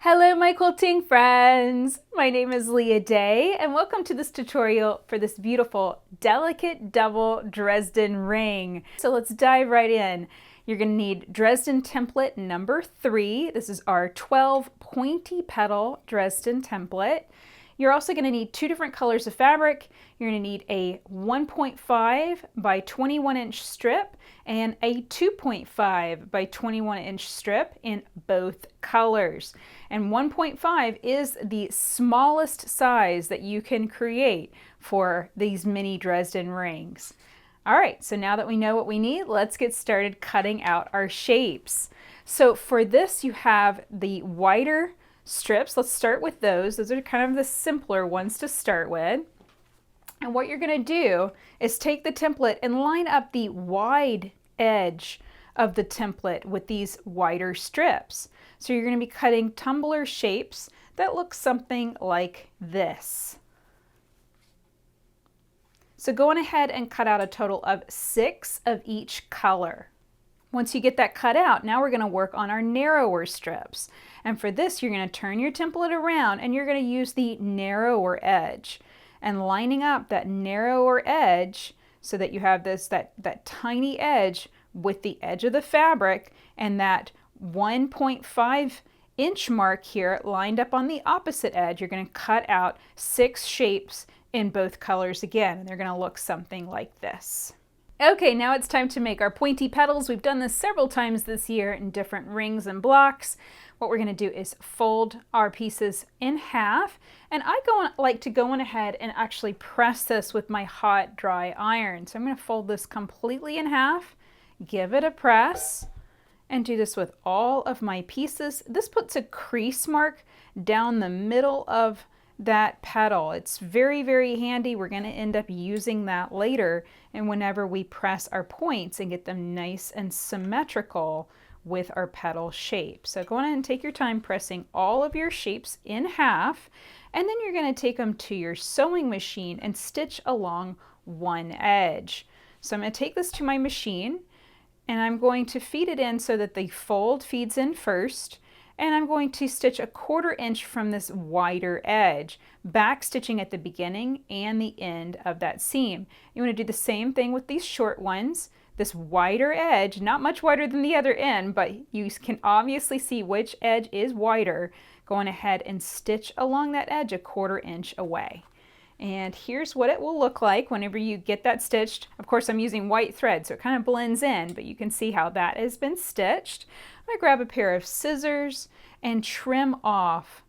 Hello my quilting friends! My name is Leah Day and welcome to this tutorial for this beautiful delicate double Dresden ring. So let's dive right in. You're going to need Dresden template number 3. This is our 12 pointy petal Dresden template. You're also going to need 2 different colors of fabric. You're going to need a 1.5 by 21 inch strip and a 2.5 by 21 inch strip in both colors. And 1.5 is the smallest size that you can create for these mini Dresden rings. All right, so now that we know what we need, let's get started cutting out our shapes. So for this, you have the wider strips. Let's start with those. Those are kind of the simpler ones to start with. And what you're going to do is take the template and line up the wide edge of the template with these wider strips. So you're going to be cutting tumbler shapes that look something like this. So go on ahead and cut out a total of 6 of each color. Once you get that cut out, now we're going to work on our narrower strips. And for this, you're going to turn your template around and you're going to use the narrower edge. And lining up that narrower edge so that you have that tiny edge with the edge of the fabric and that 1.5 inch mark here lined up on the opposite edge, you're going to cut out 6 shapes in both colors again, and they're going to look something like this. Okay, now it's time to make our pointy petals. We've done this several times this year in different rings and blocks. What we're going to do is fold our pieces in half, and I like to go on ahead and actually press this with my hot dry iron. So I'm going to fold this completely in half, give it a press, and do this with all of my pieces. This puts a crease mark down the middle of that petal. It's very, very handy. We're going to end up using that later, and whenever we press our points and get them nice and symmetrical with our petal shape. So go on and take your time pressing all of your shapes in half, and then you're going to take them to your sewing machine and stitch along one edge. So I'm going to take this to my machine and I'm going to feed it in so that the fold feeds in first. And I'm going to stitch a 1/4 inch from this wider edge, back stitching at the beginning and the end of that seam. You want to do the same thing with these short ones. This wider edge, not much wider than the other end, but you can obviously see which edge is wider. Going ahead and stitch along that edge a 1/4 inch away. And here's what it will look like whenever you get that stitched. Of course, I'm using white thread, so it kind of blends in, but you can see how that has been stitched. I'm going to grab a pair of scissors and trim off.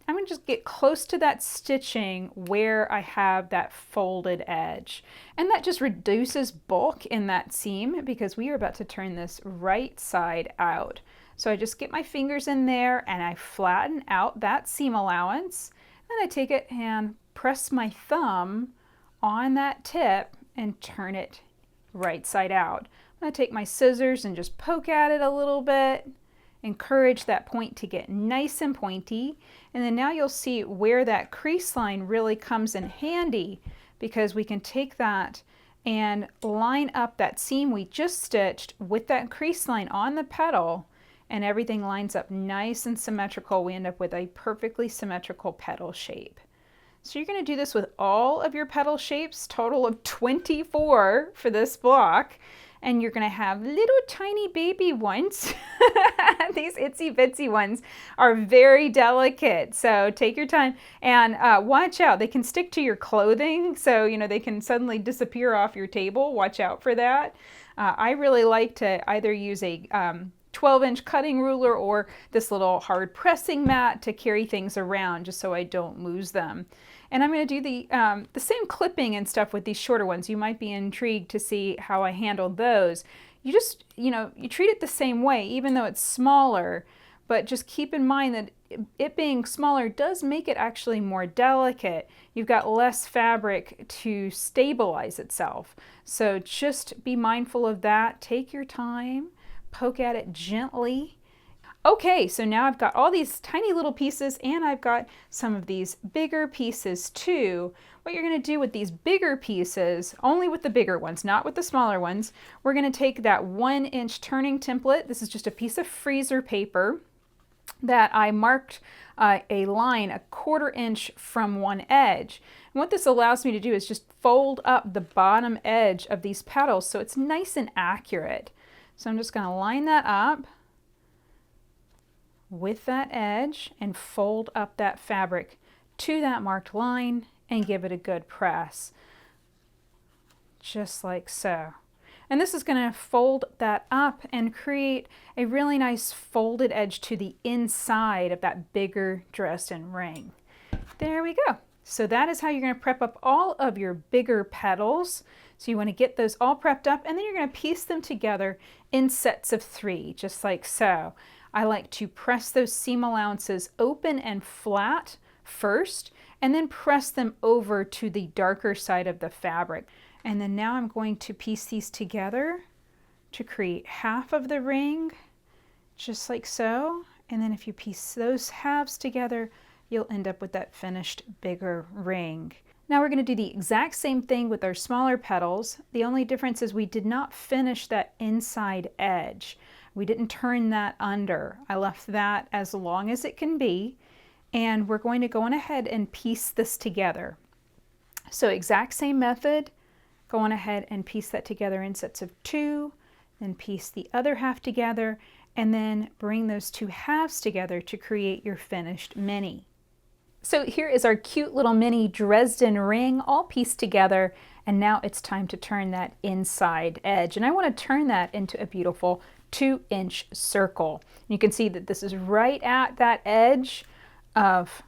I'm going to just get close to that stitching where I have that folded edge. And that just reduces bulk in that seam because we are about to turn this right side out. So I just get my fingers in there and I flatten out that seam allowance. And I take it and press my thumb on that tip and turn it right side out. I'm going to take my scissors and just poke at it a little bit. Encourage that point to get nice and pointy. And then now you'll see where that crease line really comes in handy because we can take that and line up that seam we just stitched with that crease line on the petal, and everything lines up nice and symmetrical. We end up with a perfectly symmetrical petal shape. So you're going to do this with all of your petal shapes, total of 24 for this block. And you're going to have little tiny baby ones. These itsy bitsy ones are very delicate. So take your time and watch out. They can stick to your clothing. So, you know, they can suddenly disappear off your table. Watch out for that. I really like to either use a 12-inch cutting ruler or this little hard pressing mat to carry things around just so I don't lose them. And I'm going to do the same clipping and stuff with these shorter ones. You might be intrigued to see how I handled those. You just, you treat it the same way, even though it's smaller, but just keep in mind that it being smaller does make it actually more delicate. You've got less fabric to stabilize itself. So just be mindful of that. Take your time, poke at it gently. Okay, so now I've got all these tiny little pieces and I've got some of these bigger pieces too. What you're going to do with these bigger pieces, only with the bigger ones, not with the smaller ones, we're going to take that 1-inch turning template. This is just a piece of freezer paper. that I marked a line 1/4 inch from one edge. And what this allows me to do is just fold up the bottom edge of these petals so it's nice and accurate. So I'm just going to line that up with that edge and fold up that fabric to that marked line and give it a good press, just like so. And this is going to fold that up and create a really nice folded edge to the inside of that bigger Dresden ring. There we go. So that is how you're going to prep up all of your bigger petals. So you want to get those all prepped up, and then you're going to piece them together in sets of 3, just like so. I like to press those seam allowances open and flat first, and then press them over to the darker side of the fabric. And then now I'm going to piece these together to create half of the ring, just like so. And then if you piece those halves together, you'll end up with that finished bigger ring. Now we're going to do the exact same thing with our smaller petals. The only difference is we did not finish that inside edge. We didn't turn that under. I left that as long as it can be. And we're going to go on ahead and piece this together. So exact same method. Go on ahead and piece that together in sets of 2, then piece the other half together, and then bring those 2 halves together to create your finished mini. So here is our cute little mini Dresden ring all pieced together, and now it's time to turn that inside edge. And I want to turn that into a beautiful 2-inch circle. You can see that this is right at that edge of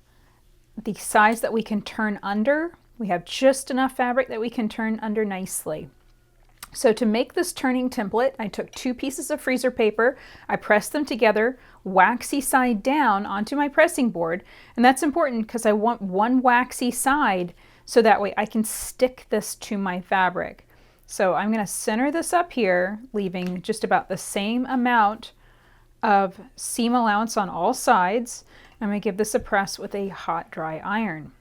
the size that we can turn under. We have just enough fabric that we can turn under nicely. So to make this turning template, I took 2 pieces of freezer paper, I pressed them together, waxy side down onto my pressing board, and that's important because I want one waxy side so that way I can stick this to my fabric. So I'm going to center this up here, leaving just about the same amount of seam allowance on all sides. I'm going to give this a press with a hot dry iron.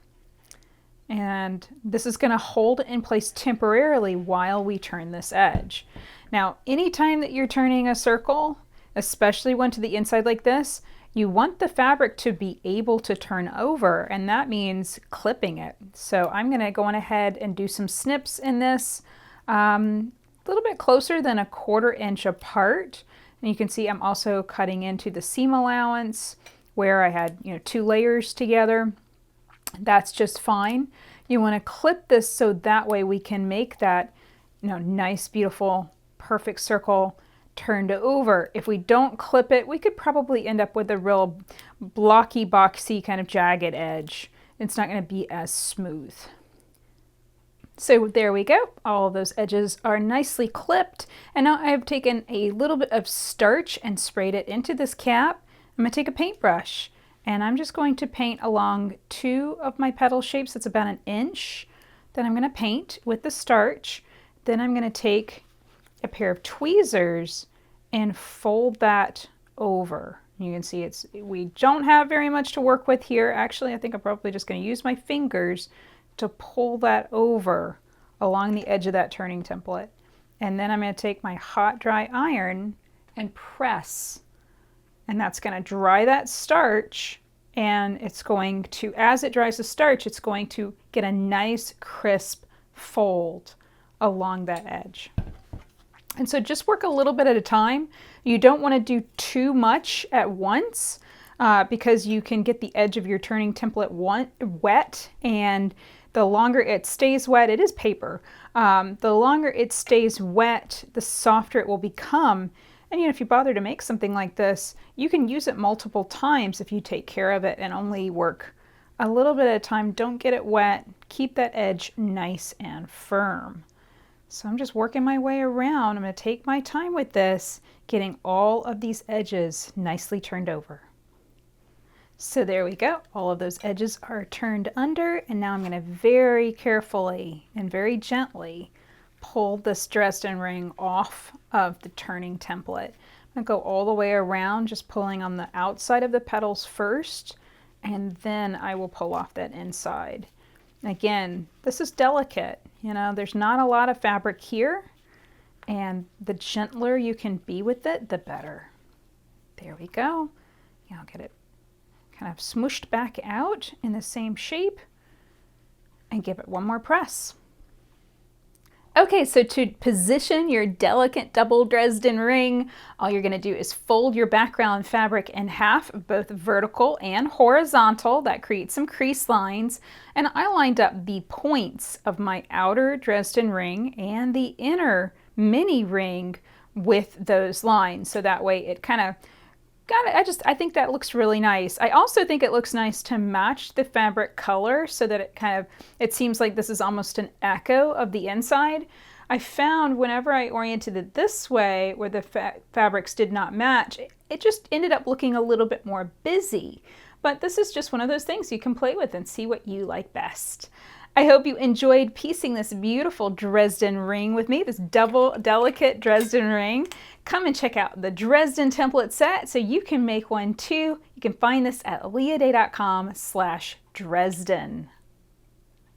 And this is going to hold it in place temporarily while we turn this edge. Now, anytime that you're turning a circle, especially one to the inside like this, you want the fabric to be able to turn over, and that means clipping it. So I'm going to go on ahead and do some snips in this, a little bit closer than 1/4 inch apart. And you can see I'm also cutting into the seam allowance where I had 2 layers together. That's just fine. You want to clip this so that way we can make that nice, beautiful, perfect circle turned over. If we don't clip it, we could probably end up with a real blocky, boxy, kind of jagged edge. It's not going to be as smooth. So there we go. All of those edges are nicely clipped. And now I've taken a little bit of starch and sprayed it into this cap. I'm going to take a paintbrush. And I'm just going to paint along 2 of my petal shapes. That's about 1 inch. Then I'm going to paint with the starch. Then I'm going to take a pair of tweezers and fold that over. You can see we don't have very much to work with here. Actually, I think I'm probably just going to use my fingers to pull that over along the edge of that turning template. And then I'm going to take my hot dry iron and press. And that's going to dry that starch, and it's going to, as it dries the starch, it's going to get a nice crisp fold along that edge. And so just work a little bit at a time. You don't want to do too much at once because you can get the edge of your turning template wet, and the longer it stays wet, it is paper, the longer it stays wet, the softer it will become. And if you bother to make something like this, you can use it multiple times if you take care of it and only work a little bit at a time. Don't get it wet. Keep that edge nice and firm. So I'm just working my way around. I'm going to take my time with this, getting all of these edges nicely turned over. So there we go. All of those edges are turned under, and now I'm going to very carefully and very gently pull this Dresden ring off of the turning template. I'm going to go all the way around, just pulling on the outside of the petals first, and then I will pull off that inside. Again, this is delicate. There's not a lot of fabric here, and the gentler you can be with it, the better. There we go. I'll get it kind of smooshed back out in the same shape and give it one more press. Okay, so to position your delicate double Dresden ring, all you're going to do is fold your background fabric in half, both vertical and horizontal. That creates some crease lines. And I lined up the points of my outer Dresden ring and the inner mini ring with those lines. So that way it kind of I think that looks really nice. I also think it looks nice to match the fabric color so that it seems like this is almost an echo of the inside. I found whenever I oriented it this way, where the fabrics did not match, it just ended up looking a little bit more busy. But this is just one of those things you can play with and see what you like best. I hope you enjoyed piecing this beautiful Dresden ring with me, this double delicate Dresden ring. Come and check out the Dresden template set so you can make one too. You can find this at leahday.com/Dresden.